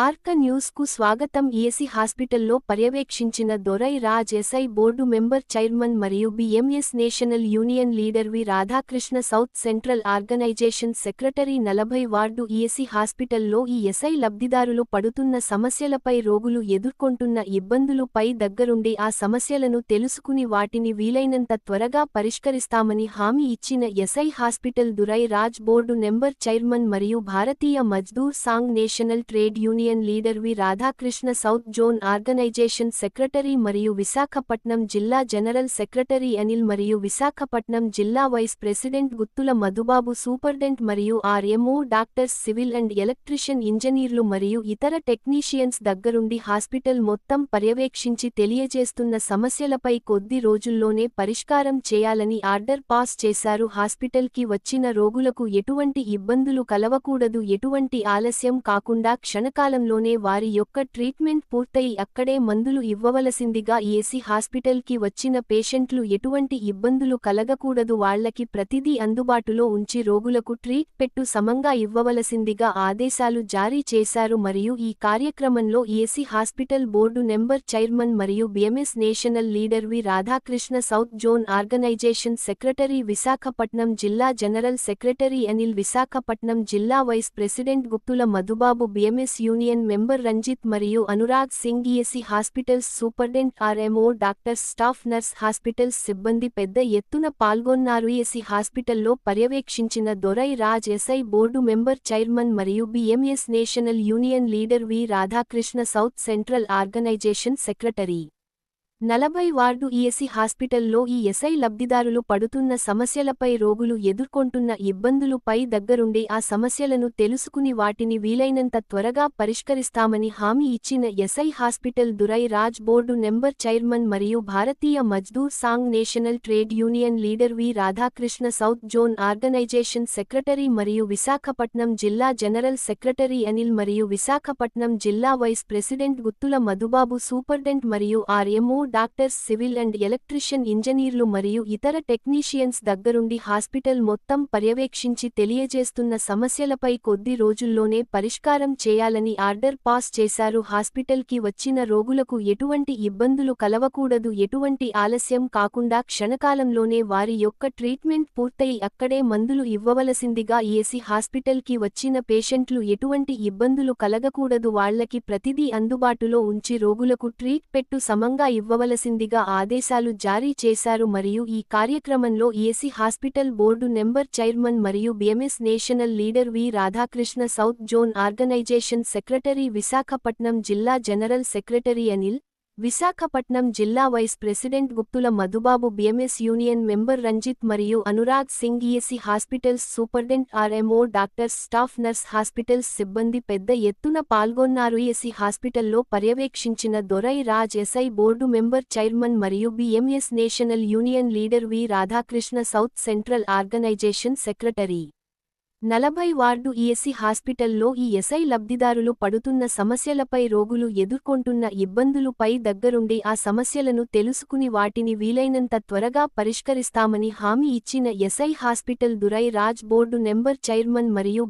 ఆర్క న్యూస్కు స్వాగతం. ఈఎస్ఐ హాస్పిటల్లో పర్యవేక్షించిన Dorai Raj ESI board member chairman మరియు BMS national union leader V Radhakrishna south central organization secretary 40 ward ESI హాస్పిటల్లో ఈ ఎస్ఐ లబ్ధిదారులు పడుతున్న సమస్యలపై రోగులు ఎదుర్కొంటున్న ఇబ్బందులపై దగ్గరుండి ఆ సమస్యలను తెలుసుకుని వాటిని వీలైనంత త్వరగా పరిష్కరిస్తామని హామీ ఇచ్చిన ESI hospital Dorai Raj board number chairman మరియు Bharatiya Mazdoor Sangh national trade union leader V Radhakrishna south zone organization secretary మరియు విశాఖపట్నం జిల్లా జనరల్ సెక్రటరీ అనిల్ మరియు విశాఖపట్నం జిల్లా vice president Guttula Madhubabu superintendent మరియు RMO doctors civil and electrician ఇంజనీర్లు మరియు ఇతర టెక్నీషియన్స్ దగ్గరుండి హాస్పిటల్ మొత్తం పర్యవేక్షించి తెలియజేస్తున్న సమస్యలపై కొద్ది రోజుల్లోనే పరిష్కారం చేయాలని ఆర్డర్ పాస్ చేశారు. హాస్పిటల్కి వచ్చిన రోగులకు ఎటువంటి ఇబ్బందులు కలవకూడదు, ఎటువంటి ఆలస్యం కాకుండా క్షణకాలంలోనే వారి యొక్క ట్రీట్మెంట్ పూర్తయి అక్కడే మందులు ఇవ్వవలసిందిగా ఈఎస్ఐ హాస్పిటల్కి వచ్చిన పేషెంట్లు ఎటువంటి ఇబ్బందులు కలగకూడదు, వాళ్లకి ప్రతిదీ అందుబాటులో ఉంచి రోగులకు ట్రీట్ పెట్టు సమంగా ఇవ్వవలసిందిగా ఆదేశాలు జారీ చేశారు. మరియు ఈ కార్యక్రమంలో ESI hospital board number chairman మరియు BMS national leader V Radhakrishna south zone organization secretary, Visakhapatnam జిల్లా జనరల్ సెక్రటరీ అనిల్, విశాఖపట్నం జిల్లా vice president Guttula Madhubabu, BMS union member Ranjit మరియు Anurag Singh, ESI hospitals superintendent, RMO doctors, staff, nurse, hospitals సిబ్బంది పెద్ద ఎత్తున పాల్గొన్నారు. ఈఎస్ఐ హాస్పిటల్లో పర్యవేక్షించిన Dorai Raj ESI board member chairman మరియు BMS national union leader V Radhakrishna south central organization secretary 40 ward ESI హాస్పిటల్లో ఈ ఎస్ఐ లబ్ధిదారులు పడుతున్న సమస్యలపై రోగులు ఎదుర్కొంటున్న ఇబ్బందులపై దగ్గరుండి ఆ సమస్యలను తెలుసుకుని వాటిని వీలైనంత త్వరగా పరిష్కరిస్తామని హామీ ఇచ్చిన ESI hospital Dorai Raj board number chairman మరియు Bharatiya Mazdoor Sangh national trade union leader V Radhakrishna south zone organization secretary మరియు విశాఖపట్నం జిల్లా జనరల్ సెక్రటరీ అనిల్ మరియు విశాఖపట్నం జిల్లా vice president Guttula Madhubabu superintendent మరియు RMO doctors, civil and electrician ఇంజనీర్లు మరియు ఇతర టెక్నీషియన్స్ దగ్గరుండి హాస్పిటల్ మొత్తం పర్యవేక్షించి తెలియజేస్తున్న సమస్యలపై కొద్ది రోజుల్లోనే పరిష్కారం చేయాలని ఆర్డర్ పాస్ చేశారు. హాస్పిటల్కి వచ్చిన రోగులకు ఎటువంటి ఇబ్బందులు కలవకూడదు, ఎటువంటి ఆలస్యం కాకుండా క్షణకాలంలోనే వారి యొక్క ట్రీట్మెంట్ పూర్తయి అక్కడే మందులు ఇవ్వవలసిందిగా ఈఎస్ఐ హాస్పిటల్కి వచ్చిన పేషెంట్లు ఎటువంటి ఇబ్బందులు కలగకూడదు, వాళ్లకి ప్రతిదీ అందుబాటులో ఉంచి రోగులకు ట్రీట్ పెట్టు సమంగా ఇవ్వవలసిందిగా ఆదేశాలు జారీ చేశారు. మరియు ఈ కార్యక్రమంలో ESI hospital board number chairman మరియు BMS national leader V Radhakrishna south zone organization secretary, Visakhapatnam జిల్లా జనరల్ సెక్రటరీ అనిల్, విశాఖపట్నం జిల్లా vice president Guttula Madhubabu, BMS union member Ranjit మరియు Anurag Singh, ESI hospitals superintendent, RMO doctors, staff, nurse, hospitals సిబ్బంది పెద్ద ఎత్తున పాల్గొన్నారు. ఈఎస్ఐ హాస్పిటల్లో పర్యవేక్షించిన Dorai Raj ESI board member chairman మరియు BMS national union leader V Radhakrishna south central organization secretary 40 ward ESI హాస్పిటల్లో ఈ ఎస్ఐ లబ్ధిదారులు పడుతున్న సమస్యలపై రోగులు ఎదుర్కొంటున్న ఇబ్బందులపై దగ్గరుండి ఆ సమస్యలను తెలుసుకుని వాటిని వీలైనంత త్వరగా పరిష్కరిస్తామని హామీ ఇచ్చిన ESI hospital Dorai Raj board number chairman మరియు